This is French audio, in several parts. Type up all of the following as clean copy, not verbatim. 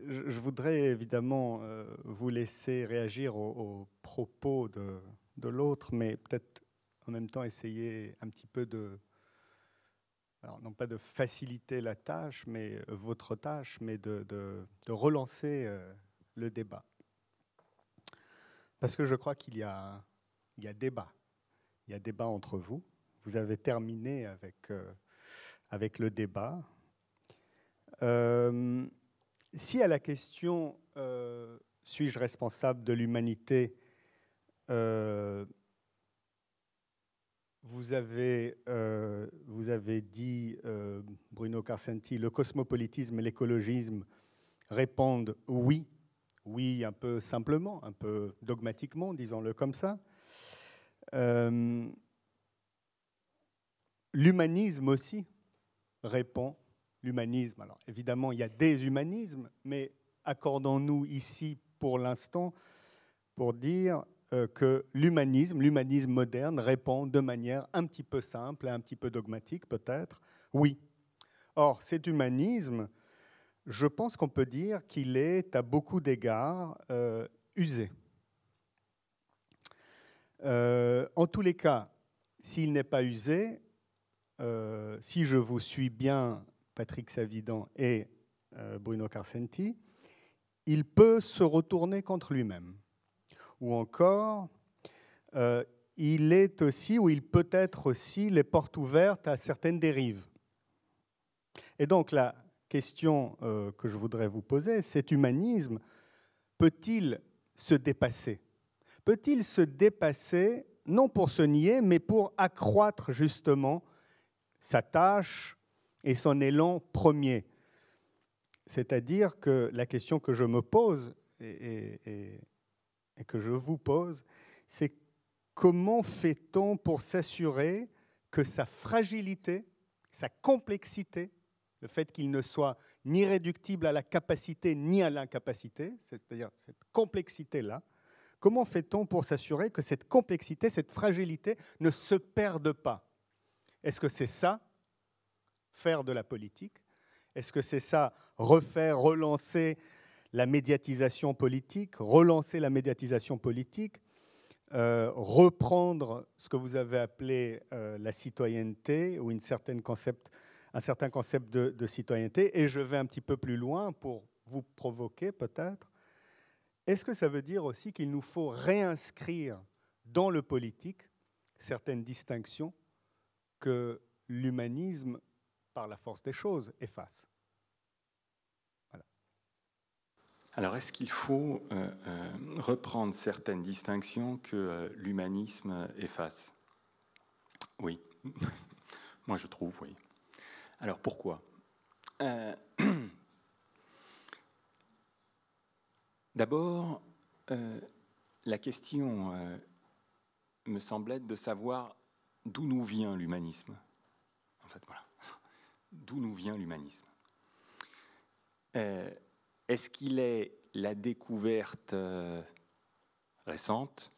je voudrais évidemment vous laisser réagir aux propos de l'autre, mais peut-être en même temps essayer un petit peu de, alors non pas de faciliter la tâche, mais votre tâche, mais de relancer le débat. Parce que je crois qu'il y a débat. Il y a débat entre vous. Vous avez terminé avec le débat. Si à la question suis-je responsable de l'humanité, vous avez dit, Bruno Carcenti, le cosmopolitisme et l'écologisme répondent oui, oui un peu simplement, un peu dogmatiquement, disons-le comme ça. L'humanisme aussi répond. L'humanisme, alors évidemment il y a des humanismes, mais accordons-nous ici pour l'instant pour dire que l'humanisme moderne répond de manière un petit peu simple et un petit peu dogmatique peut-être, oui. Or cet humanisme, je pense qu'on peut dire qu'il est à beaucoup d'égards usé. En tous les cas, s'il n'est pas usé, si je vous suis bien, Patrick Savidan et Bruno Carcenti, il peut se retourner contre lui-même. Ou encore, il est aussi, ou il peut être aussi, les portes ouvertes à certaines dérives. Et donc la question que je voudrais vous poser, cet humanisme peut-il se dépasser? Peut-il se dépasser, non pour se nier, mais pour accroître justement sa tâche et son élan premier? C'est-à-dire que la question que je me pose et que je vous pose, c'est comment fait-on pour s'assurer que sa fragilité, sa complexité, le fait qu'il ne soit ni réductible à la capacité ni à l'incapacité, c'est-à-dire cette complexité-là, comment fait-on pour s'assurer que cette complexité, cette fragilité ne se perde pas? Est-ce que c'est ça, faire de la politique? Est-ce que c'est ça, relancer la médiatisation politique, reprendre ce que vous avez appelé la citoyenneté ou un certain concept de citoyenneté? Et je vais un petit peu plus loin pour vous provoquer peut-être. Est-ce que ça veut dire aussi qu'il nous faut réinscrire dans le politique certaines distinctions que l'humanisme, par la force des choses, efface? Voilà. Alors, est-ce qu'il faut reprendre certaines distinctions que l'humanisme efface? Oui. Moi, je trouve, oui. Alors, pourquoi? D'abord, la question me semble être de savoir d'où nous vient l'humanisme. En fait, voilà. D'où nous vient l'humanisme? Est-ce qu'il est la découverte récente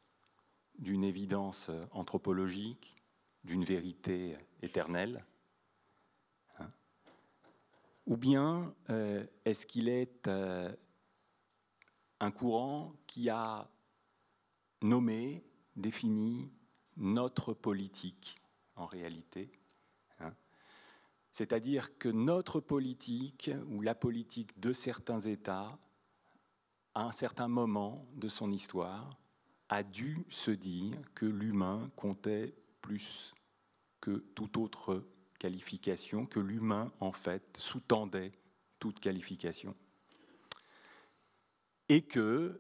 d'une évidence anthropologique, d'une vérité éternelle, hein? Ou bien est-ce qu'il est un courant qui a nommé, défini notre politique en réalité, hein? C'est-à-dire que notre politique, ou la politique de certains États, à un certain moment de son histoire, a dû se dire que l'humain comptait plus que toute autre qualification, que l'humain, en fait, sous-tendait toute qualification. Et que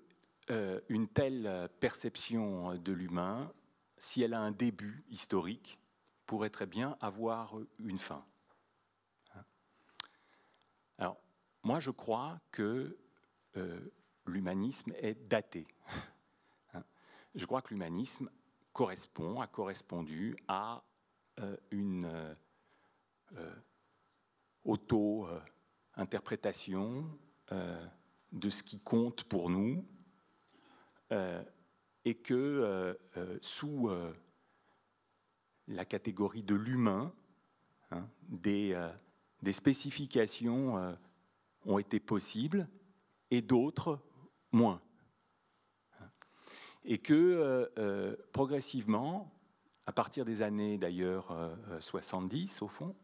une telle perception de l'humain, si elle a un début historique, pourrait très bien avoir une fin. Alors, moi, je crois que l'humanisme est daté. Je crois que l'humanisme a correspondu à une auto-interprétation de ce qui compte pour nous, et que sous la catégorie de l'humain, des spécifications ont été possibles et d'autres moins. Et que progressivement, à partir des années d'ailleurs 70 au fond,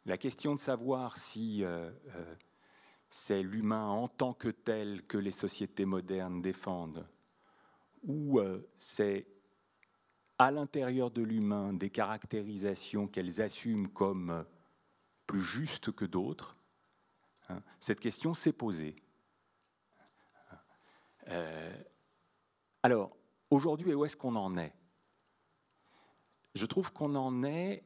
la question de savoir si c'est l'humain en tant que tel que les sociétés modernes défendent, ou c'est à l'intérieur de l'humain des caractérisations qu'elles assument comme plus justes que d'autres, cette question s'est posée. Alors, aujourd'hui, où est-ce qu'on en est ? Je trouve qu'on en est,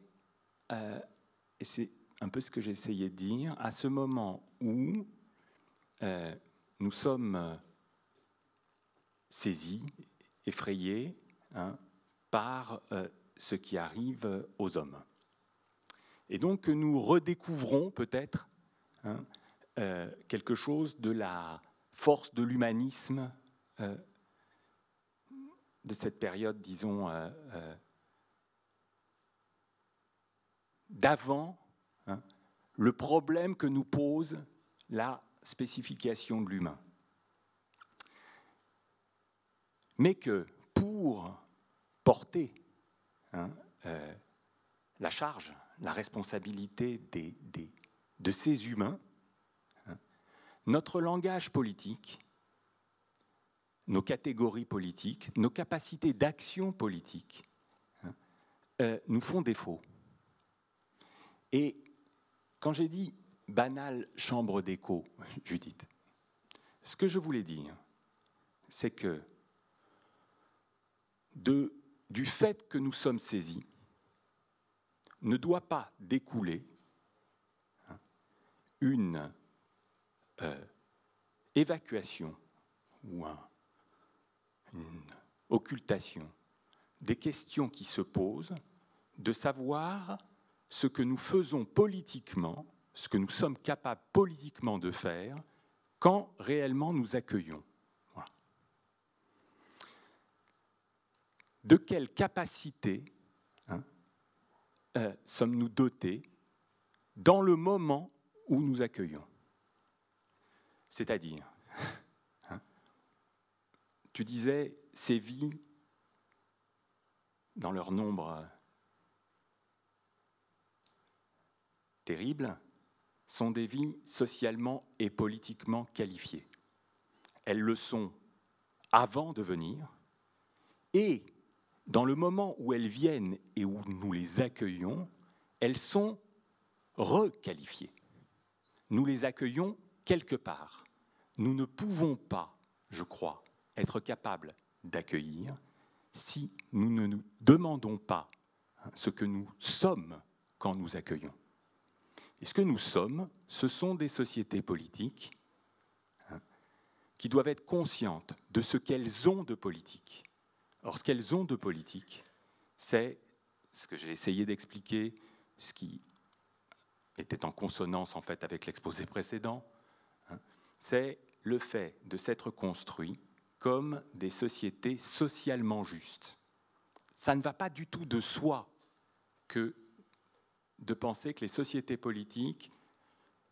et c'est un peu ce que j'ai essayé de dire, à ce moment où nous sommes saisis, effrayés, par ce qui arrive aux hommes. Et donc que nous redécouvrons peut-être quelque chose de la force de l'humanisme de cette période, disons, d'avant le problème que nous pose la spécification de l'humain. Mais que pour porter la charge, la responsabilité de ces humains, notre langage politique, nos catégories politiques, nos capacités d'action politique nous font défaut. Et quand j'ai dit banale chambre d'écho, Judith, ce que je voulais dire, c'est que du fait que nous sommes saisis, ne doit pas découler une évacuation ou une occultation des questions qui se posent, de savoir ce que nous faisons politiquement, ce que nous sommes capables politiquement de faire quand réellement nous accueillons. Voilà. De quelle capacité sommes-nous dotés dans le moment où nous accueillons ? C'est-à-dire, tu disais, ces vies, dans leur nombre terrible, sont des vies socialement et politiquement qualifiées. Elles le sont avant de venir, et dans le moment où elles viennent et où nous les accueillons, elles sont requalifiées. Nous les accueillons quelque part. Nous ne pouvons pas, je crois, être capables d'accueillir si nous ne nous demandons pas ce que nous sommes quand nous accueillons. Et ce que nous sommes, ce sont des sociétés politiques qui doivent être conscientes de ce qu'elles ont de politique. Or, ce qu'elles ont de politique, c'est ce que j'ai essayé d'expliquer, ce qui était en consonance en fait avec l'exposé précédent, c'est le fait de s'être construit comme des sociétés socialement justes. Ça ne va pas du tout de soi que de penser que les sociétés politiques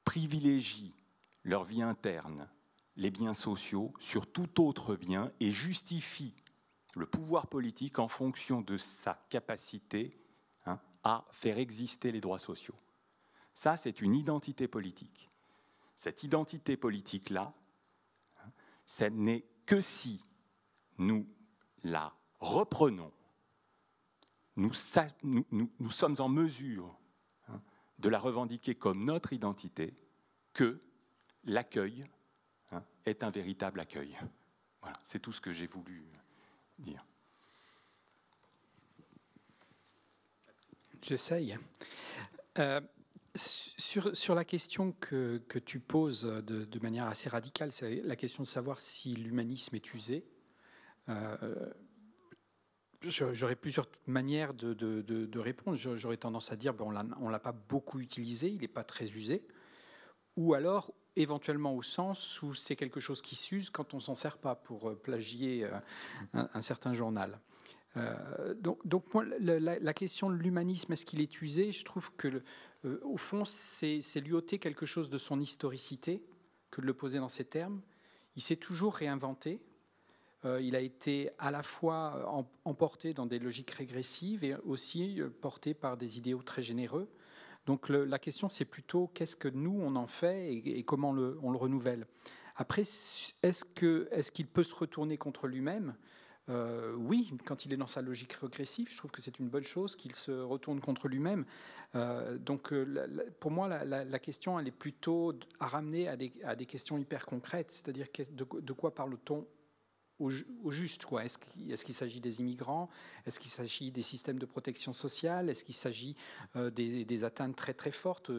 privilégient leur vie interne, les biens sociaux, sur tout autre bien et justifient le pouvoir politique en fonction de sa capacité à faire exister les droits sociaux. Ça, c'est une identité politique. Cette identité politique-là, ça n'est que si nous la reprenons, nous sommes en mesure de la revendiquer comme notre identité, que l'accueil est un véritable accueil. Voilà, c'est tout ce que j'ai voulu dire. J'essaye. Sur la question que tu poses de manière assez radicale, c'est la question de savoir si l'humanisme est usé. J'aurais plusieurs manières de répondre. J'aurais tendance à dire on ne l'a pas beaucoup utilisé, il n'est pas très usé. Ou alors, éventuellement au sens où c'est quelque chose qui s'use quand on ne s'en sert pas, pour plagier un certain journal. Donc moi, la question de l'humanisme, est-ce qu'il est usé ? Je trouve que, au fond, c'est lui ôter quelque chose de son historicité que de le poser dans ces termes. Il s'est toujours réinventé. Il a été à la fois emporté dans des logiques régressives et aussi porté par des idéaux très généreux. Donc la question, c'est plutôt qu'est-ce que nous, on en fait et comment on le renouvelle. Après, est-ce qu'il peut se retourner contre lui-même ? Oui, quand il est dans sa logique régressive, je trouve que c'est une bonne chose qu'il se retourne contre lui-même. Pour moi, la question, elle est plutôt à ramener à des questions hyper concrètes, c'est-à-dire de quoi parle-t-on au juste, quoi. Est-ce qu'il s'agit des immigrants? Est-ce qu'il s'agit des systèmes de protection sociale? Est-ce qu'il s'agit des atteintes très très fortes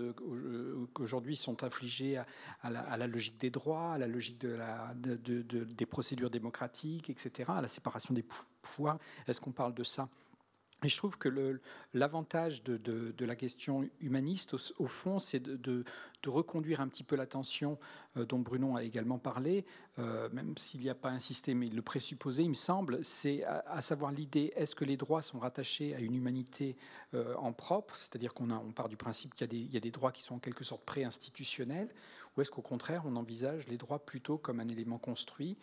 qu'aujourd'hui sont infligées à la logique des droits, à la logique des procédures démocratiques, etc., à la séparation des pouvoirs? Est-ce qu'on parle de ça? Et je trouve que l'avantage de la question humaniste, au fond, c'est de reconduire un petit peu l'attention dont Bruno a également parlé, même s'il n'y a pas insisté, mais il le présupposait, il me semble, c'est à savoir l'idée, est-ce que les droits sont rattachés à une humanité en propre, c'est-à-dire on part du principe qu'il y a des droits qui sont en quelque sorte pré-institutionnels, ou est-ce qu'au contraire, on envisage les droits plutôt comme un élément construit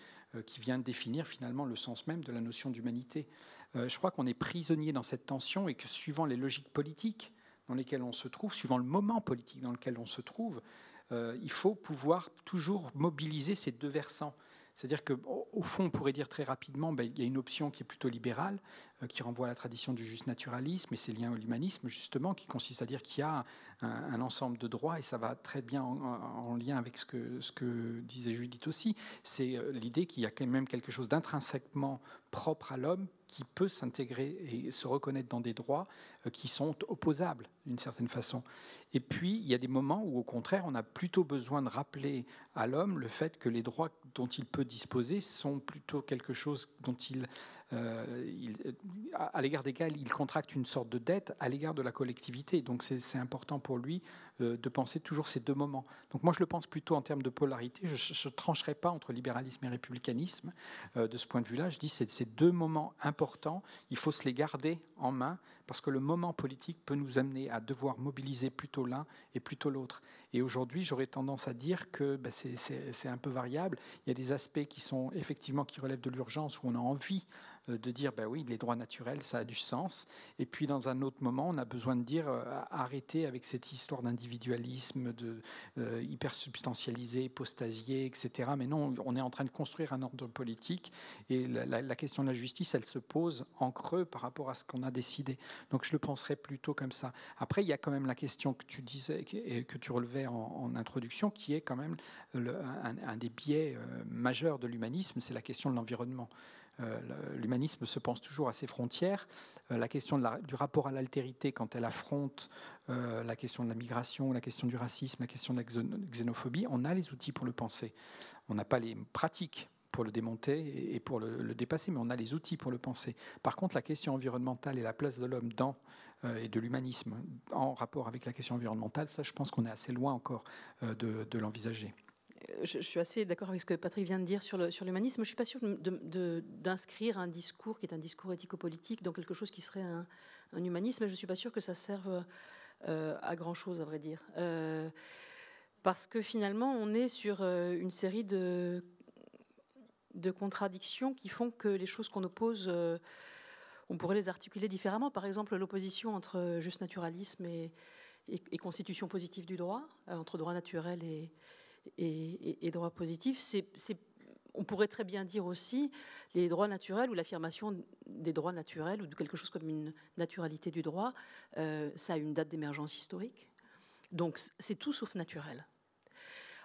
qui vient définir finalement le sens même de la notion d'humanité. Je crois qu'on est prisonnier dans cette tension et que suivant les logiques politiques dans lesquelles on se trouve, suivant le moment politique dans lequel on se trouve, il faut pouvoir toujours mobiliser ces deux versants. C'est-à-dire qu'au fond, on pourrait dire très rapidement, il y a une option qui est plutôt libérale, qui renvoie à la tradition du juste naturalisme et ses liens à l'humanisme, justement, qui consiste à dire qu'il y a un ensemble de droits, et ça va très bien en lien avec ce que disait Judith aussi, c'est l'idée qu'il y a quand même quelque chose d'intrinsèquement propre à l'homme qui peut s'intégrer et se reconnaître dans des droits qui sont opposables d'une certaine façon. Et puis, il y a des moments où, au contraire, on a plutôt besoin de rappeler à l'homme le fait que les droits dont il peut disposer sont plutôt quelque chose dont à l'égard desquels il contracte une sorte de dette à l'égard de la collectivité. Donc c'est important pour lui de penser toujours ces deux moments. Donc moi je le pense plutôt en termes de polarité. Je ne trancherai pas entre libéralisme et républicanisme de ce point de vue-là. Je dis c'est ces deux moments importants. Il faut se les garder en main parce que le moment politique peut nous amener à devoir mobiliser plutôt l'un et plutôt l'autre. Et aujourd'hui, j'aurais tendance à dire que c'est un peu variable. Il y a des aspects qui sont effectivement qui relèvent de l'urgence, où on a envie de dire oui, les droits naturels, ça a du sens. Et puis dans un autre moment, on a besoin de dire arrêtez avec cette histoire d'individualisme, hyper substantialisé, postasié, etc. Mais non, on est en train de construire un ordre politique et la question de la justice, elle se pose en creux par rapport à ce qu'on a décidé. Donc je le penserais plutôt comme ça. Après, il y a quand même la question que tu disais et que tu relevais en introduction, qui est quand même un des biais majeurs de l'humanisme, c'est la question de l'environnement. L'humanisme se pense toujours à ses frontières. La question du rapport à l'altérité quand elle affronte la question de la migration, la question du racisme, la question de la xénophobie, on a les outils pour le penser. On n'a pas les pratiques pour le démonter et pour le dépasser, mais on a les outils pour le penser. Par contre, la question environnementale et la place de l'homme et de l'humanisme en rapport avec la question environnementale, ça, je pense qu'on est assez loin encore de l'envisager. Je suis assez d'accord avec ce que Patrick vient de dire sur l'humanisme. Je ne suis pas sûre d'inscrire un discours qui est un discours éthico-politique dans quelque chose qui serait un humanisme. Je ne suis pas sûre que ça serve à grand-chose, à vrai dire. Parce que finalement, on est sur une série de contradictions qui font que les choses qu'on oppose, on pourrait les articuler différemment. Par exemple, l'opposition entre juste naturalisme et constitution positive du droit, entre droit naturel et droit positif, on pourrait très bien dire aussi les droits naturels ou l'affirmation des droits naturels ou de quelque chose comme une naturalité du droit, ça a une date d'émergence historique. Donc c'est tout sauf naturel.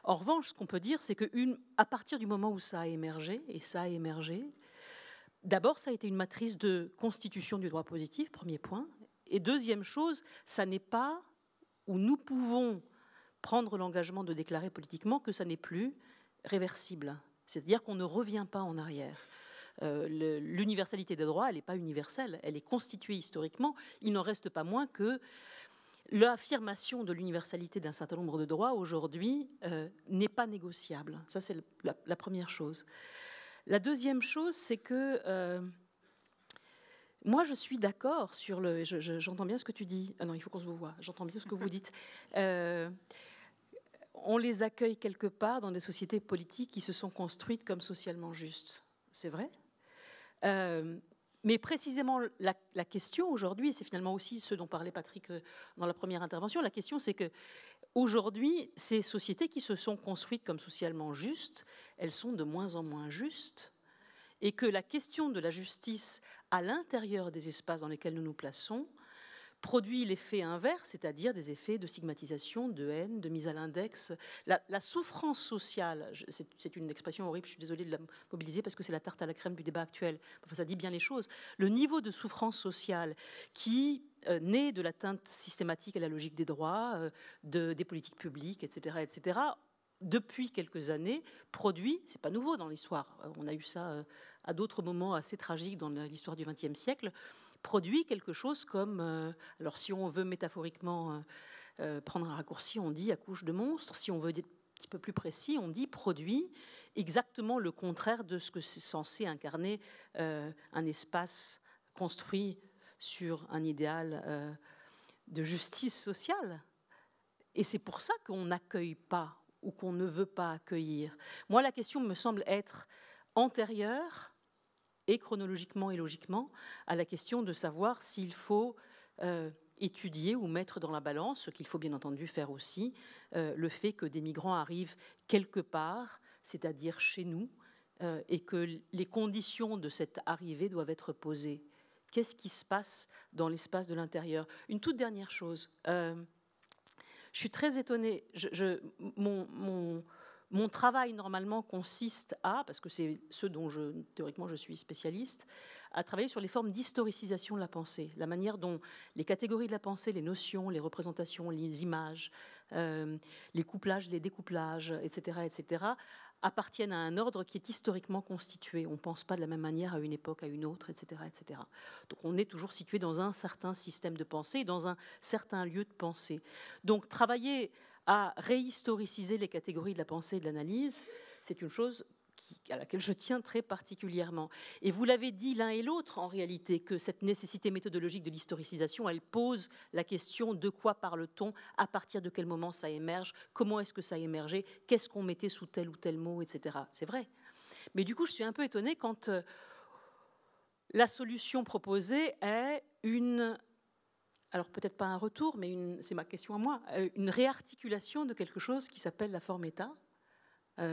En revanche, ce qu'on peut dire, c'est qu'à partir du moment où ça a émergé, et ça a émergé, d'abord ça a été une matrice de constitution du droit positif, premier point, et deuxième chose, ça n'est pas où nous pouvons prendre l'engagement de déclarer politiquement que ça n'est plus réversible. C'est-à-dire qu'on ne revient pas en arrière. L'universalité des droits, elle n'est pas universelle, elle est constituée historiquement. Il n'en reste pas moins que l'affirmation de l'universalité d'un certain nombre de droits, aujourd'hui, n'est pas négociable. Ça, c'est la première chose. La deuxième chose, c'est que moi, je suis d'accord sur le... J'entends bien ce que tu dis. Ah non, il faut qu'on se voit. J'entends bien ce que vous dites. on les accueille quelque part dans des sociétés politiques qui se sont construites comme socialement justes. C'est vrai. Mais précisément, la question aujourd'hui, c'est finalement aussi ce dont parlait Patrick dans la première intervention, la question c'est que aujourd'hui, ces sociétés qui se sont construites comme socialement justes, elles sont de moins en moins justes, et que la question de la justice à l'intérieur des espaces dans lesquels nous nous plaçons produit l'effet inverse, c'est-à-dire des effets de stigmatisation, de haine, de mise à l'index. La souffrance sociale, c'est une expression horrible, je suis désolée de la mobiliser parce que c'est la tarte à la crème du débat actuel, enfin, ça dit bien les choses. Le niveau de souffrance sociale qui naît de l'atteinte systématique à la logique des droits, des politiques publiques, etc., depuis quelques années, produit, c'est pas nouveau dans l'histoire, on a eu ça à d'autres moments assez tragiques dans l'histoire du XXe siècle, produit quelque chose comme, alors si on veut métaphoriquement prendre un raccourci, on dit accouche de monstre, si on veut être un petit peu plus précis, on dit produit exactement le contraire de ce que c'est censé incarner un espace construit sur un idéal de justice sociale. Et c'est pour ça qu'on n'accueille pas ou qu'on ne veut pas accueillir. Moi, la question me semble être antérieure et chronologiquement et logiquement à la question de savoir s'il faut étudier ou mettre dans la balance, ce qu'il faut bien entendu faire aussi, le fait que des migrants arrivent quelque part, c'est-à-dire chez nous, et que les conditions de cette arrivée doivent être posées. Qu'est-ce qui se passe dans l'espace de l'intérieur? Une toute dernière chose. Je suis très étonnée. Mon travail, normalement, consiste à, parce que c'est ce dont théoriquement je suis spécialiste, à travailler sur les formes d'historicisation de la pensée, la manière dont les catégories de la pensée, les notions, les représentations, les images, les couplages, les découplages, etc., appartiennent à un ordre qui est historiquement constitué. On ne pense pas de la même manière à une époque, à une autre, etc., etc. Donc on est toujours situé dans un certain système de pensée, dans un certain lieu de pensée. Donc travailler à réhistoriciser les catégories de la pensée et de l'analyse, c'est une chose à laquelle je tiens très particulièrement. Et vous l'avez dit l'un et l'autre, en réalité, que cette nécessité méthodologique de l'historicisation, elle pose la question de quoi parle-t-on, à partir de quel moment ça émerge, comment est-ce que ça a émergé, qu'est-ce qu'on mettait sous tel ou tel mot, etc. C'est vrai. Mais du coup, je suis un peu étonnée quand la solution proposée est alors peut-être pas un retour, mais c'est ma question à moi, une réarticulation de quelque chose qui s'appelle la forme État,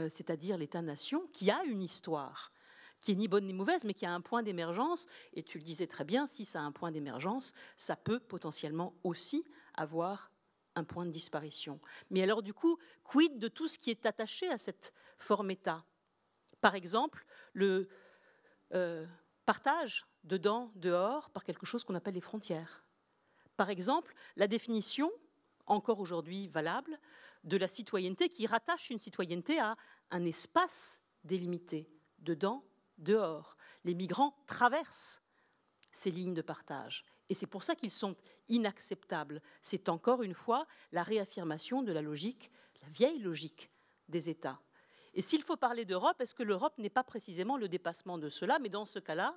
c'est-à-dire l'État-nation, qui a une histoire, qui est ni bonne ni mauvaise, mais qui a un point d'émergence. Et tu le disais très bien, si ça a un point d'émergence, ça peut potentiellement aussi avoir un point de disparition. Mais alors du coup, quid de tout ce qui est attaché à cette forme État? Par exemple, le partage dedans, dehors, par quelque chose qu'on appelle les frontières. Par exemple, la définition, encore aujourd'hui valable, de la citoyenneté qui rattache une citoyenneté à un espace délimité, dedans, dehors. Les migrants traversent ces lignes de partage. Et c'est pour ça qu'ils sont inacceptables. C'est encore une fois la réaffirmation de la logique, la vieille logique des États. Et s'il faut parler d'Europe, est-ce que l'Europe n'est pas précisément le dépassement de cela? Mais dans ce cas-là,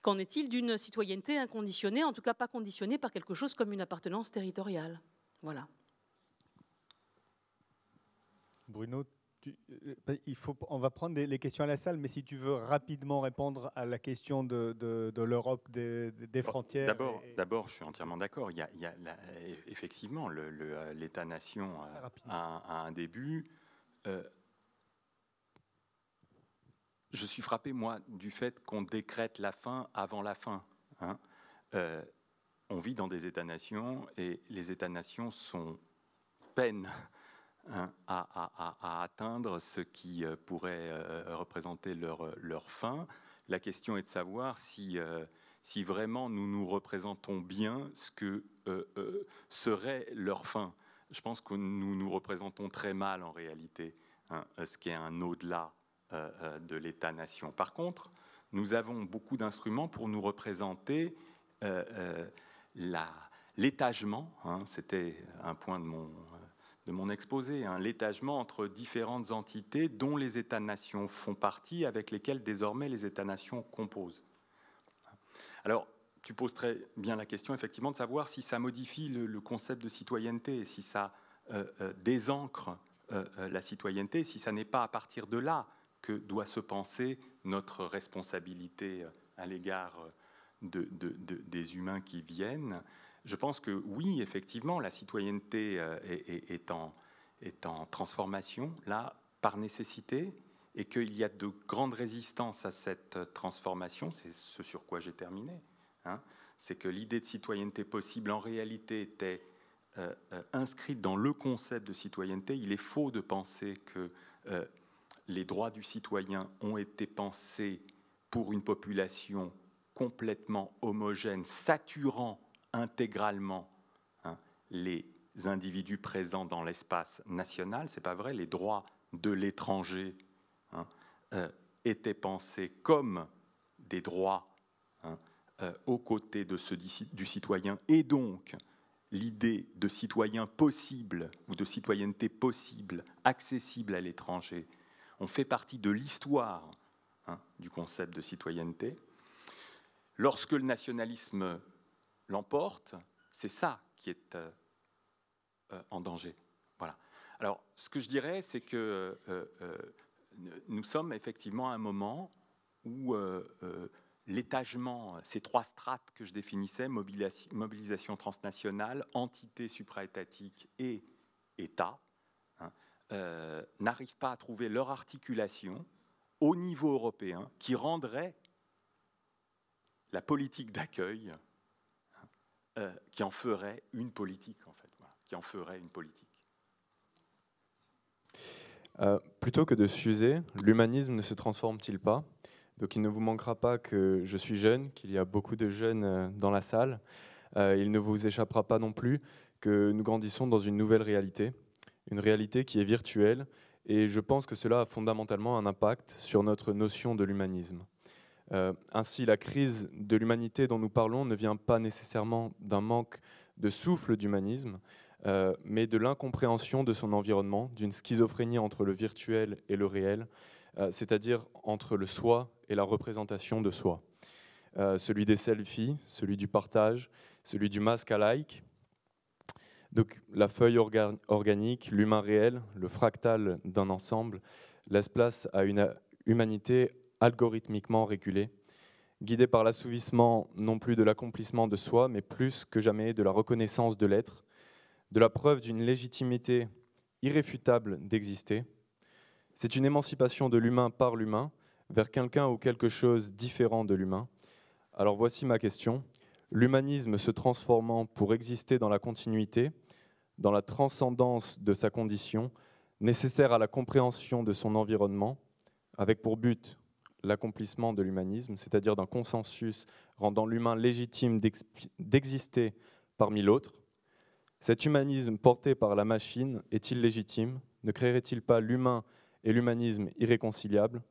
qu'en est-il d'une citoyenneté inconditionnée, en tout cas pas conditionnée par quelque chose comme une appartenance territoriale? Voilà. Bruno, on va prendre les questions à la salle, mais si tu veux rapidement répondre à la question de l'Europe, des frontières. D'abord, je suis entièrement d'accord. Effectivement, l'État-nation a un début. Je suis frappé, moi, du fait qu'on décrète la fin avant la fin. Hein. On vit dans des États-nations et les États-nations peinent à atteindre ce qui pourrait représenter leur fin. La question est de savoir si vraiment nous nous représentons bien ce que serait leur fin. Je pense que nous nous représentons très mal en réalité, ce qui est un au-delà de l'État-nation. Par contre, nous avons beaucoup d'instruments pour nous représenter l'étagement, c'était un point de mon exposé, l'étagement entre différentes entités dont les États-nations font partie, avec lesquelles désormais les États-nations composent. Alors, tu poses très bien la question, effectivement, de savoir si ça modifie le concept de citoyenneté, si ça désancre la citoyenneté, si ça n'est pas à partir de là que doit se penser notre responsabilité à l'égard des humains qui viennent. Je pense que oui, effectivement, la citoyenneté est en transformation, là, par nécessité, et qu'il y a de grandes résistances à cette transformation. C'est ce sur quoi j'ai terminé. Hein. C'est que l'idée de citoyenneté possible, en réalité, était inscrite dans le concept de citoyenneté. Il est faux de penser que les droits du citoyen ont été pensés pour une population complètement homogène, saturant intégralement les individus présents dans l'espace national. C'est pas vrai. Les droits de l'étranger étaient pensés comme des droits aux côtés de ceux du citoyen, et donc l'idée de citoyen possible ou de citoyenneté possible, accessible à l'étranger, on fait partie de l'histoire du concept de citoyenneté. Lorsque le nationalisme l'emporte, c'est ça qui est en danger. Voilà. Alors, ce que je dirais, c'est que nous sommes effectivement à un moment où l'étagement, ces trois strates que je définissais, mobilisation transnationale, entité supraétatique et État, n'arrivent pas à trouver leur articulation au niveau européen qui rendrait la politique d'accueil, qui en ferait une politique, en fait, voilà, qui en ferait une politique. Plutôt que de s'user, l'humanisme ne se transforme-t-il pas ? Donc il ne vous manquera pas que je suis jeune, qu'il y a beaucoup de jeunes dans la salle. Il ne vous échappera pas non plus que nous grandissons dans une nouvelle réalité, une réalité qui est virtuelle, et je pense que cela a fondamentalement un impact sur notre notion de l'humanisme. Ainsi, la crise de l'humanité dont nous parlons ne vient pas nécessairement d'un manque de souffle d'humanisme, mais de l'incompréhension de son environnement, d'une schizophrénie entre le virtuel et le réel, c'est-à-dire entre le soi et la représentation de soi. Celui des selfies, celui du partage, celui du masque à like. Donc la feuille organique, l'humain réel, le fractal d'un ensemble, laisse place à une humanité algorithmiquement régulée, guidée par l'assouvissement non plus de l'accomplissement de soi, mais plus que jamais de la reconnaissance de l'être, de la preuve d'une légitimité irréfutable d'exister. C'est une émancipation de l'humain par l'humain vers quelqu'un ou quelque chose différent de l'humain. Alors voici ma question. L'humanisme se transformant pour exister dans la continuité, dans la transcendance de sa condition, nécessaire à la compréhension de son environnement, avec pour but l'accomplissement de l'humanisme, c'est-à-dire d'un consensus rendant l'humain légitime d'exister parmi l'autre. Cet humanisme porté par la machine est-il légitime ? Ne créerait-il pas l'humain et l'humanisme irréconciliables ?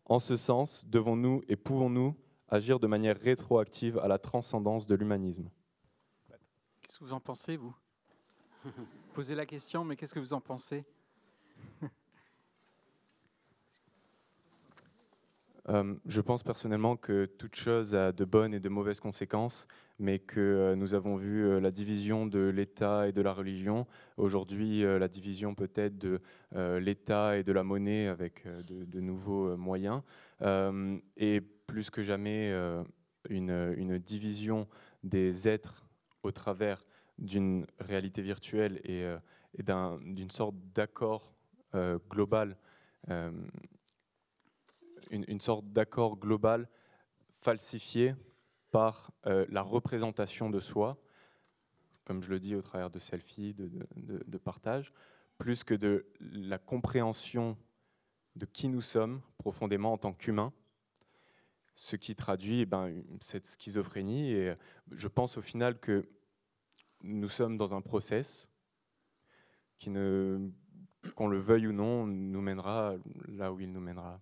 En ce sens, devons-nous et pouvons-nous agir de manière rétroactive à la transcendance de l'humanisme ? Qu'est-ce que vous en pensez, vous ? Posez la question, mais qu'est-ce que vous en pensez ? Je pense personnellement que toute chose a de bonnes et de mauvaises conséquences, mais que nous avons vu la division de l'État et de la religion. Aujourd'hui, la division peut-être de l'État et de la monnaie avec de nouveaux moyens. Et plus que jamais, une division des êtres au travers d'une réalité virtuelle et d'une sorte d'accord global. Une sorte d'accord global falsifié par la représentation de soi, comme je le dis au travers de selfies, de partage, plus que de la compréhension de qui nous sommes profondément en tant qu'humains, ce qui traduit cette schizophrénie. Et je pense au final que nous sommes dans un process qui, qu'on le veuille ou non, nous mènera là où il nous mènera.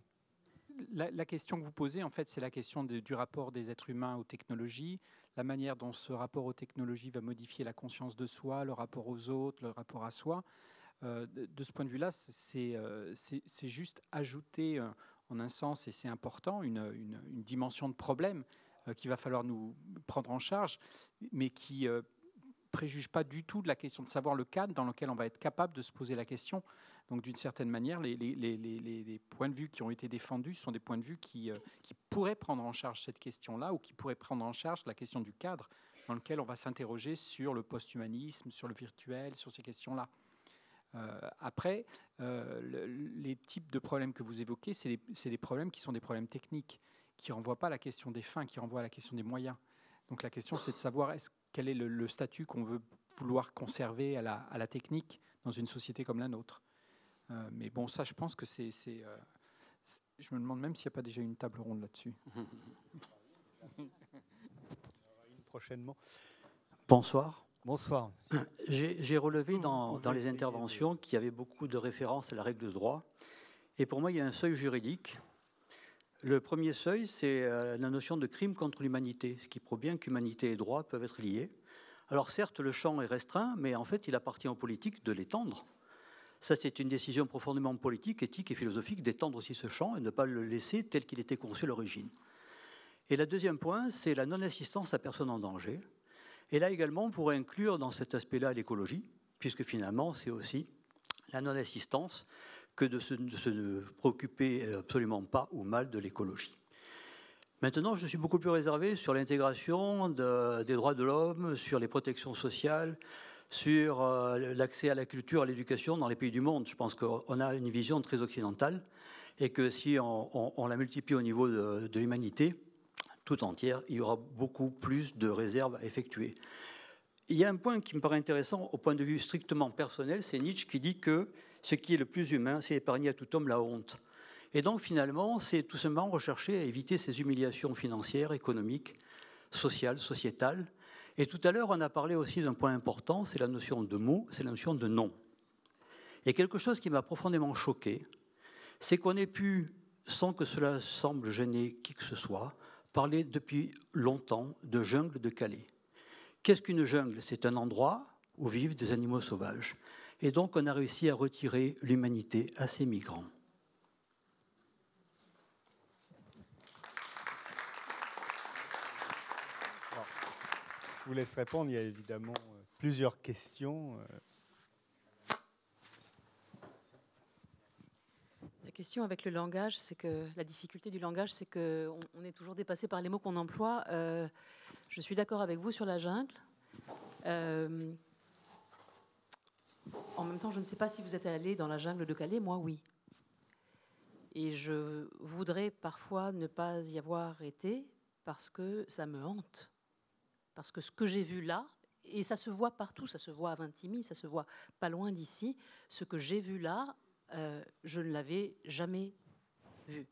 La question que vous posez, en fait, c'est la question du rapport des êtres humains aux technologies, la manière dont ce rapport aux technologies va modifier la conscience de soi, le rapport aux autres, le rapport à soi. De ce point de vue-là, c'est juste ajouter, en un sens, et c'est important, une dimension de problème qu'il va falloir nous prendre en charge, mais qui préjuge pas du tout de la question de savoir le cadre dans lequel on va être capable de se poser la question. Donc, d'une certaine manière, les points de vue qui ont été défendus sont des points de vue qui pourraient prendre en charge cette question-là, ou qui pourraient prendre en charge la question du cadre dans lequel on va s'interroger sur le post-humanisme, sur le virtuel, sur ces questions-là. Après, les types de problèmes que vous évoquez, c'est des problèmes qui sont des problèmes techniques, qui ne renvoient pas à la question des fins, qui renvoient à la question des moyens. Donc la question, c'est de savoir quel est le statut qu'on veut vouloir conserver à la technique dans une société comme la nôtre. Mais bon, ça, je pense que je me demande même s'il n'y a pas déjà une table ronde là-dessus. Prochainement. Bonsoir. Bonsoir. J'ai relevé dans les interventions qu'il y avait beaucoup de références à la règle de droit. Et pour moi, il y a un seuil juridique. Le premier seuil, c'est la notion de crime contre l'humanité, ce qui prouve bien qu'humanité et droit peuvent être liés. Alors certes, le champ est restreint, mais en fait, il appartient aux politiques de l'étendre. Ça, c'est une décision profondément politique, éthique et philosophique d'étendre aussi ce champ et ne pas le laisser tel qu'il était conçu à l'origine. Et le deuxième point, c'est la non-assistance à personne en danger. Et là également, on pourrait inclure dans cet aspect-là l'écologie, puisque finalement, c'est aussi la non-assistance que de se préoccuper absolument pas ou mal de l'écologie. Maintenant, je suis beaucoup plus réservé sur l'intégration des droits de l'homme, sur les protections sociales, sur l'accès à la culture, à l'éducation dans les pays du monde. Je pense qu'on a une vision très occidentale et que si on la multiplie au niveau de l'humanité tout entière, il y aura beaucoup plus de réserves à effectuer. Il y a un point qui me paraît intéressant au point de vue strictement personnel, c'est Nietzsche qui dit que ce qui est le plus humain, c'est épargner à tout homme la honte. Et donc finalement, c'est tout simplement rechercher à éviter ces humiliations financières, économiques, sociales, sociétales. Et tout à l'heure, on a parlé aussi d'un point important, c'est la notion de mot, c'est la notion de nom. Et quelque chose qui m'a profondément choqué, c'est qu'on ait pu, sans que cela semble gêner qui que ce soit, parler depuis longtemps de jungle de Calais. Qu'est-ce qu'une jungle? C'est un endroit où vivent des animaux sauvages. Et donc, on a réussi à retirer l'humanité à ces migrants. Alors, je vous laisse répondre. Il y a évidemment plusieurs questions. La question avec le langage, c'est que la difficulté du langage, c'est qu'on est toujours dépassé par les mots qu'on emploie. Je suis d'accord avec vous sur la jungle. En même temps, je ne sais pas si vous êtes allé dans la jungle de Calais. Moi, oui. Et je voudrais parfois ne pas y avoir été parce que ça me hante. Parce que ce que j'ai vu là, et ça se voit partout, ça se voit à Vintimille, ça se voit pas loin d'ici, ce que j'ai vu là, je ne l'avais jamais vu.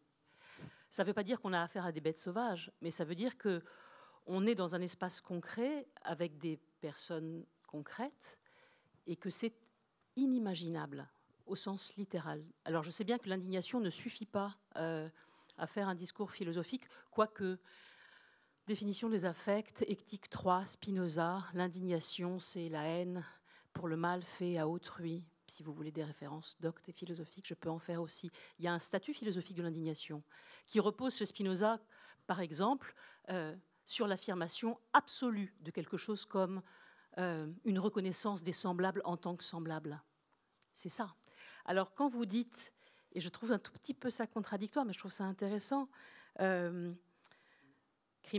Ça ne veut pas dire qu'on a affaire à des bêtes sauvages, mais ça veut dire qu'on est dans un espace concret avec des personnes concrètes et que c'est inimaginable au sens littéral. Alors je sais bien que l'indignation ne suffit pas à faire un discours philosophique, quoique définition des affects, Éthique 3, Spinoza, l'indignation c'est la haine pour le mal fait à autrui. Si vous voulez des références doctes et philosophiques, je peux en faire aussi. Il y a un statut philosophique de l'indignation qui repose chez Spinoza, par exemple, sur l'affirmation absolue de quelque chose comme une reconnaissance des semblables en tant que semblables. C'est ça. Alors quand vous dites, et je trouve un tout petit peu ça contradictoire, mais je trouve ça intéressant, crime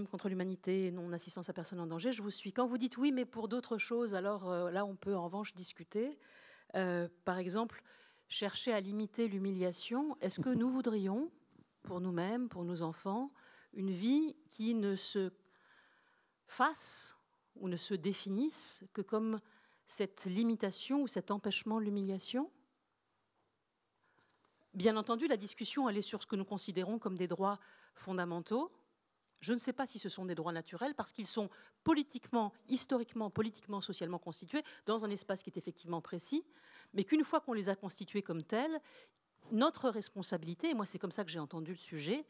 contre l'humanité, non-assistance à personne en danger, je vous suis. Quand vous dites oui, mais pour d'autres choses, alors là on peut en revanche discuter. Par exemple, chercher à limiter l'humiliation. Est-ce que nous voudrions, pour nous-mêmes, pour nos enfants, une vie qui ne se fasse ou ne se définisse que comme cette limitation ou cet empêchement de l'humiliation? Bien entendu, la discussion elle est sur ce que nous considérons comme des droits fondamentaux. Je ne sais pas si ce sont des droits naturels parce qu'ils sont politiquement, historiquement, politiquement, socialement constitués dans un espace qui est effectivement précis, mais qu'une fois qu'on les a constitués comme tels, notre responsabilité, et moi c'est comme ça que j'ai entendu le sujet,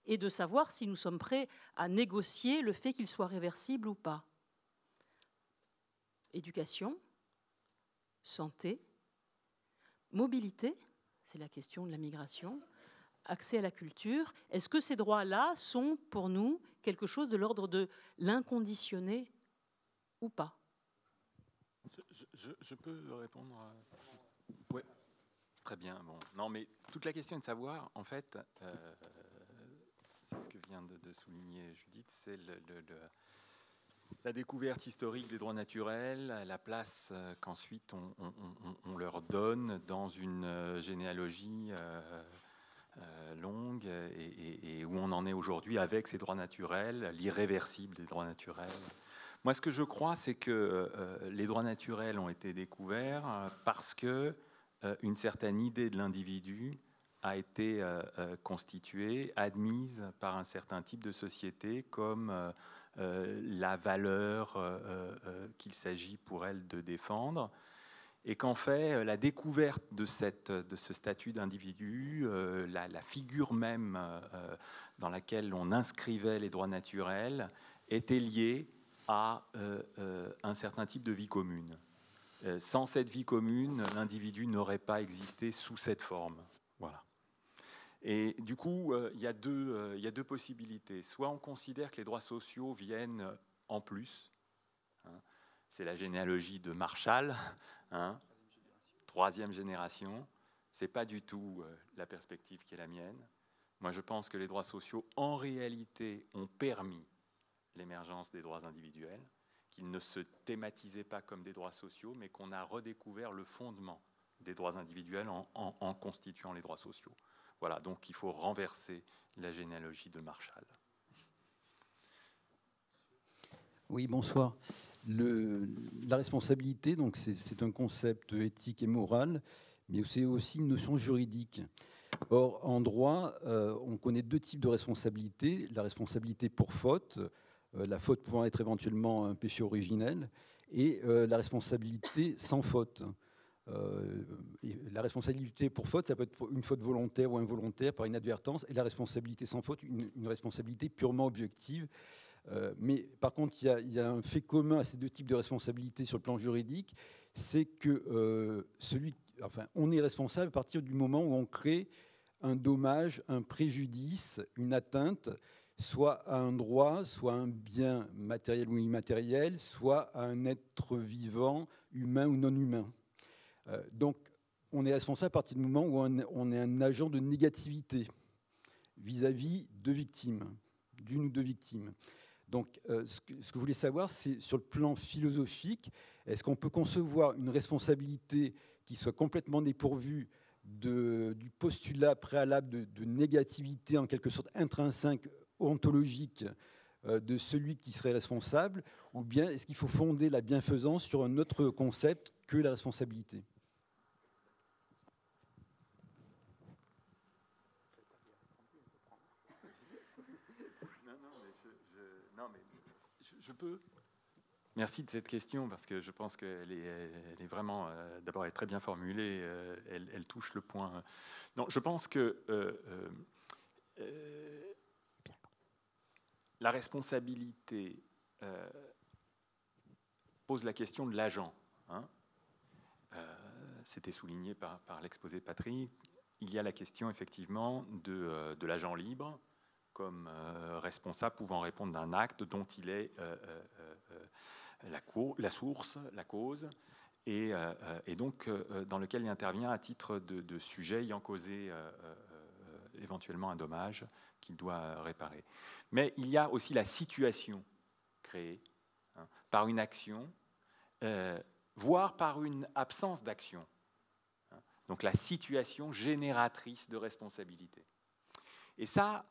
est de savoir si nous sommes prêts à négocier le fait qu'ils soient réversibles ou pas. Éducation, santé, mobilité, c'est la question de la migration, accès à la culture. Est-ce que ces droits-là sont pour nous quelque chose de l'ordre de l'inconditionné ou pas? Je peux répondre Oui, très bien. Bon. Non, mais toute la question est de savoir, en fait, c'est ce que vient de souligner Judith, c'est la découverte historique des droits naturels, la place qu'ensuite on leur donne dans une généalogie longue et où on en est aujourd'hui avec ces droits naturels, l'irréversible des droits naturels. Moi, ce que je crois, c'est que les droits naturels ont été découverts parce que une certaine idée de l'individu a été constituée, admise par un certain type de société comme la valeur qu'il s'agit pour elle de défendre, et qu'en fait, la découverte de ce statut d'individu, la figure même dans laquelle on inscrivait les droits naturels, était liée à un certain type de vie commune. Sans cette vie commune, l'individu n'aurait pas existé sous cette forme. Voilà. Et du coup, il y a deux possibilités. Soit on considère que les droits sociaux viennent en plus. Hein, c'est la généalogie de Marshall, hein, troisième génération. Ce n'est pas du tout la perspective qui est la mienne. Moi, je pense que les droits sociaux, en réalité, ont permis l'émergence des droits individuels, qu'ils ne se thématisaient pas comme des droits sociaux, mais qu'on a redécouvert le fondement des droits individuels en constituant les droits sociaux. Voilà, donc il faut renverser la généalogie de Marshall. Oui, bonsoir. La responsabilité, donc c'est un concept éthique et moral, mais c'est aussi une notion juridique. Or, en droit, on connaît deux types de responsabilité. La responsabilité pour faute, la faute pouvant être éventuellement un péché originel, et la responsabilité sans faute. La responsabilité pour faute, ça peut être une faute volontaire ou involontaire par inadvertance, et la responsabilité sans faute, une responsabilité purement objective. Mais par contre, il y a un fait commun à ces deux types de responsabilités sur le plan juridique, c'est que on est responsable à partir du moment où on crée un dommage, un préjudice, une atteinte, soit à un droit, soit à un bien matériel ou immatériel, soit à un être vivant, humain ou non humain. Donc, on est responsable à partir du moment où on est un agent de négativité vis-à-vis de victimes, d'une ou deux victimes. Donc, ce que je voulais savoir, c'est sur le plan philosophique, est-ce qu'on peut concevoir une responsabilité qui soit complètement dépourvue du postulat préalable de négativité, en quelque sorte intrinsèque, ontologique, de celui qui serait responsable, ou bien est-ce qu'il faut fonder la bienfaisance sur un autre concept que la responsabilité ? Je peux. Merci de cette question parce que je pense qu'elle est vraiment, d'abord, elle est très bien formulée, elle touche le point. Non, je pense que la responsabilité pose la question de l'agent. Hein. C'était souligné par l'exposé de Patrick. Il y a la question effectivement de l'agent libre comme responsable pouvant répondre d'un acte dont il est la source, la cause, et donc dans lequel il intervient à titre de sujet ayant causé éventuellement un dommage qu'il doit réparer. Mais il y a aussi la situation créée par une action, voire par une absence d'action. Donc la situation génératrice de responsabilité. Et ça,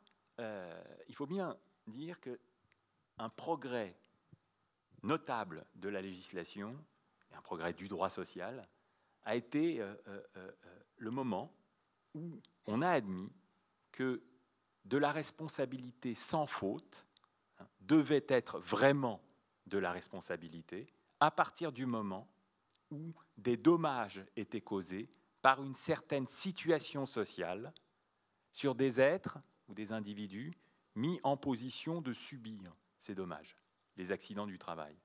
il faut bien dire qu'un progrès notable de la législation, et un progrès du droit social, a été le moment où on a admis que de la responsabilité sans faute devait être vraiment de la responsabilité à partir du moment où des dommages étaient causés par une certaine situation sociale sur des êtres ou des individus mis en position de subir ces dommages, les accidents du travail.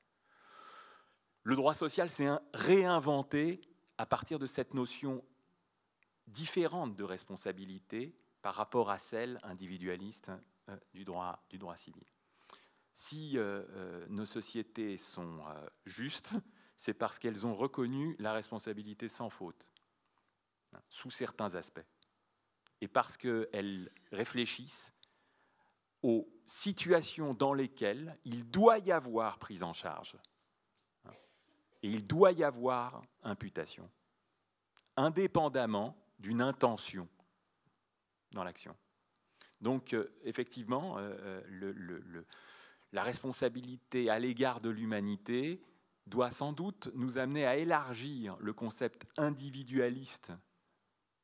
Le droit social s'est réinventé à partir de cette notion différente de responsabilité par rapport à celle individualiste du droit civil. Si nos sociétés sont justes, c'est parce qu'elles ont reconnu la responsabilité sans faute, sous certains aspects, et parce qu'elles réfléchissent aux situations dans lesquelles il doit y avoir prise en charge, et il doit y avoir imputation, indépendamment d'une intention dans l'action. Donc, effectivement, la responsabilité à l'égard de l'humanité doit sans doute nous amener à élargir le concept individualiste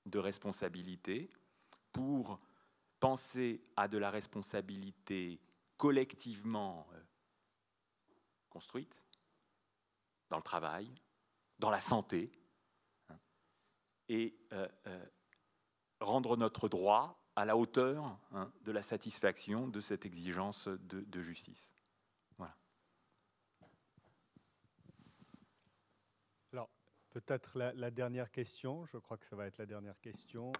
de responsabilité pour penser à de la responsabilité collectivement construite, dans le travail, dans la santé, et rendre notre droit à la hauteur de la satisfaction de cette exigence de justice. Voilà. Alors, peut-être la dernière question, je crois que ça va être la dernière question.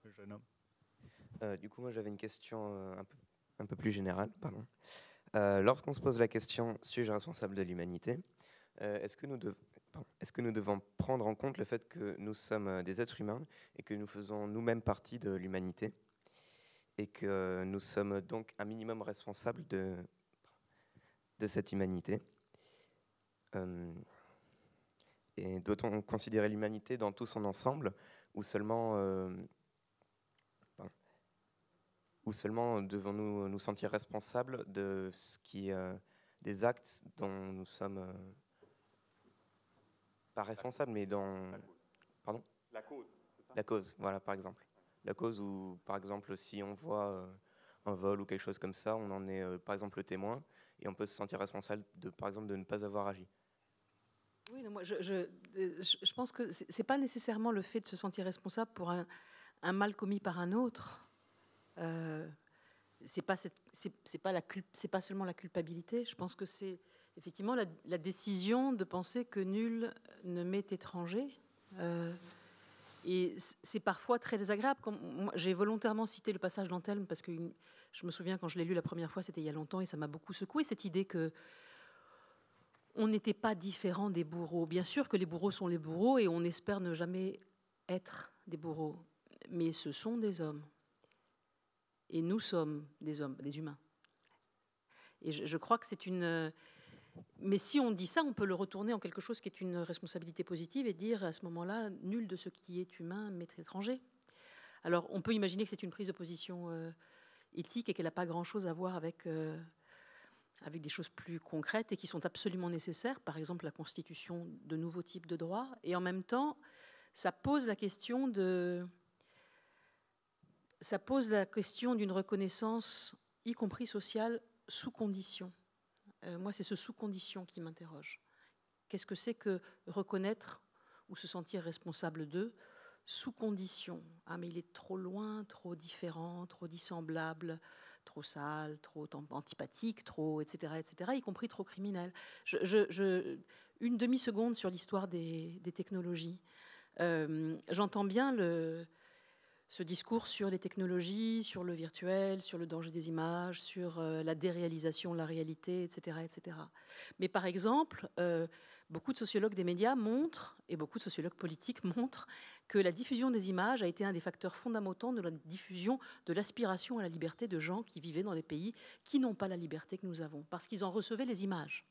Le jeune homme. Du coup, moi, j'avais une question un peu plus générale. Pardon. Lorsqu'on se pose la question « suis-je responsable de l'humanité ?» est-ce que nous devons prendre en compte le fait que nous sommes des êtres humains et que nous faisons nous-mêmes partie de l'humanité et que nous sommes donc un minimum responsables de cette humanité? Et doit-on considérer l'humanité dans tout son ensemble ou seulement devons-nous nous sentir responsables de ce qui des actes dont nous sommes pas responsables, mais dans... Pardon ? La cause, c'est ça ? La cause, voilà, par exemple. La cause où, par exemple, si on voit un vol ou quelque chose comme ça, on en est, par exemple, le témoin, et on peut se sentir responsable, par exemple, de ne pas avoir agi. Oui, non, moi, je pense que ce n'est pas nécessairement le fait de se sentir responsable pour un mal commis par un autre. C'est pas seulement la culpabilité. Je pense que c'est effectivement la décision de penser que nul ne m'est étranger. Et c'est parfois très désagréable. J'ai volontairement cité le passage d'Antelme parce que je me souviens quand je l'ai lu la première fois, c'était il y a longtemps, et ça m'a beaucoup secoué, cette idée que on n'était pas différent des bourreaux. Bien sûr que les bourreaux sont les bourreaux et on espère ne jamais être des bourreaux. Mais ce sont des hommes. Et nous sommes des hommes, des humains. Et je crois que c'est une... Mais si on dit ça, on peut le retourner en quelque chose qui est une responsabilité positive et dire à ce moment-là, nul de ce qui est humain m'est étranger. Alors on peut imaginer que c'est une prise de position éthique et qu'elle n'a pas grand-chose à voir avec des choses plus concrètes et qui sont absolument nécessaires, par exemple la constitution de nouveaux types de droits. Et en même temps, ça pose la question d'une reconnaissance, y compris sociale, sous condition. Moi, c'est ce sous condition qui m'interroge. Qu'est-ce que c'est que reconnaître ou se sentir responsable d'eux sous condition? Ah, mais il est trop loin, trop différent, trop dissemblable, trop sale, trop antipathique, trop, etc., y compris trop criminel. Une demi-seconde sur l'histoire des technologies. J'entends bien ce discours sur les technologies, sur le virtuel, sur le danger des images, sur la déréalisation de la réalité, etc., etc. Mais par exemple, beaucoup de sociologues des médias montrent, et beaucoup de sociologues politiques montrent, que la diffusion des images a été un des facteurs fondamentaux de la diffusion de l'aspiration à la liberté de gens qui vivaient dans des pays qui n'ont pas la liberté que nous avons, parce qu'ils en recevaient les images.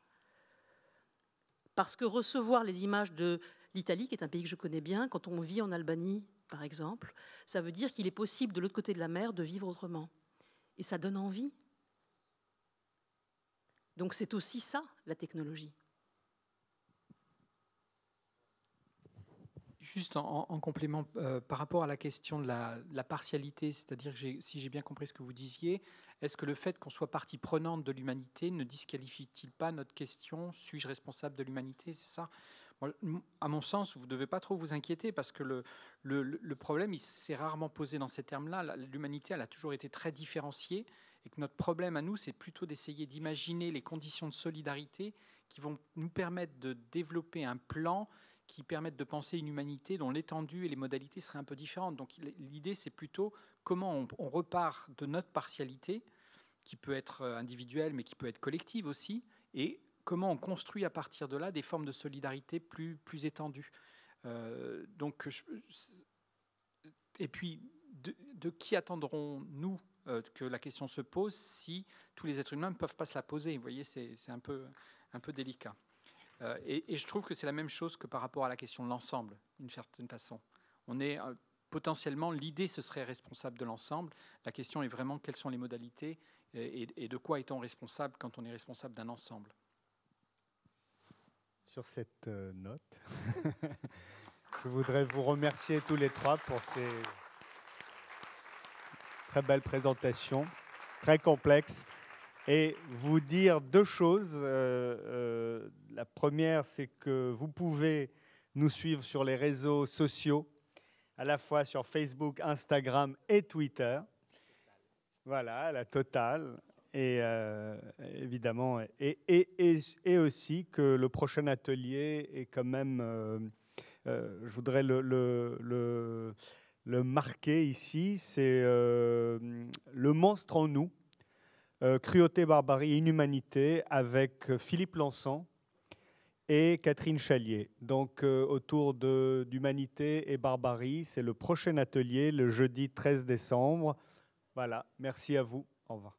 Parce que recevoir les images de l'Italie, qui est un pays que je connais bien, quand on vit en Albanie, par exemple, ça veut dire qu'il est possible de l'autre côté de la mer de vivre autrement. Et ça donne envie. Donc c'est aussi ça, la technologie. Juste en complément, par rapport à la question de la partialité, c'est-à-dire que si j'ai bien compris ce que vous disiez, est-ce que le fait qu'on soit partie prenante de l'humanité ne disqualifie-t-il pas notre question « suis-je responsable de l'humanité ?» C'est ça. À mon sens, vous ne devez pas trop vous inquiéter parce que le problème, il s'est rarement posé dans ces termes-là. L'humanité, elle a toujours été très différenciée et que notre problème à nous, c'est plutôt d'essayer d'imaginer les conditions de solidarité qui vont nous permettre de développer un plan qui permettent de penser une humanité dont l'étendue et les modalités seraient un peu différentes. Donc l'idée, c'est plutôt comment on repart de notre partialité, qui peut être individuelle, mais qui peut être collective aussi, et comment on construit à partir de là des formes de solidarité plus étendues. Et puis, de qui attendrons-nous que la question se pose si tous les êtres humains ne peuvent pas se la poser? Vous voyez, c'est un peu délicat. Et je trouve que c'est la même chose que par rapport à la question de l'ensemble, d'une certaine façon. On est potentiellement, l'idée, ce serait responsable de l'ensemble. La question est vraiment quelles sont les modalités et de quoi est-on responsable quand on est responsable d'un ensemble. Sur cette note, je voudrais vous remercier tous les trois pour ces très belles présentations, très complexes, et vous dire deux choses. La première, c'est que vous pouvez nous suivre sur les réseaux sociaux, à la fois sur Facebook, Instagram et Twitter. Voilà, la totale. Et évidemment, et aussi que le prochain atelier est quand même, je voudrais le marquer ici, c'est le monstre en nous, cruauté, barbarie, inhumanité, avec Philippe Lançon et Catherine Chalier. Donc autour d'humanité et barbarie, c'est le prochain atelier, le jeudi 13 décembre. Voilà, merci à vous, au revoir.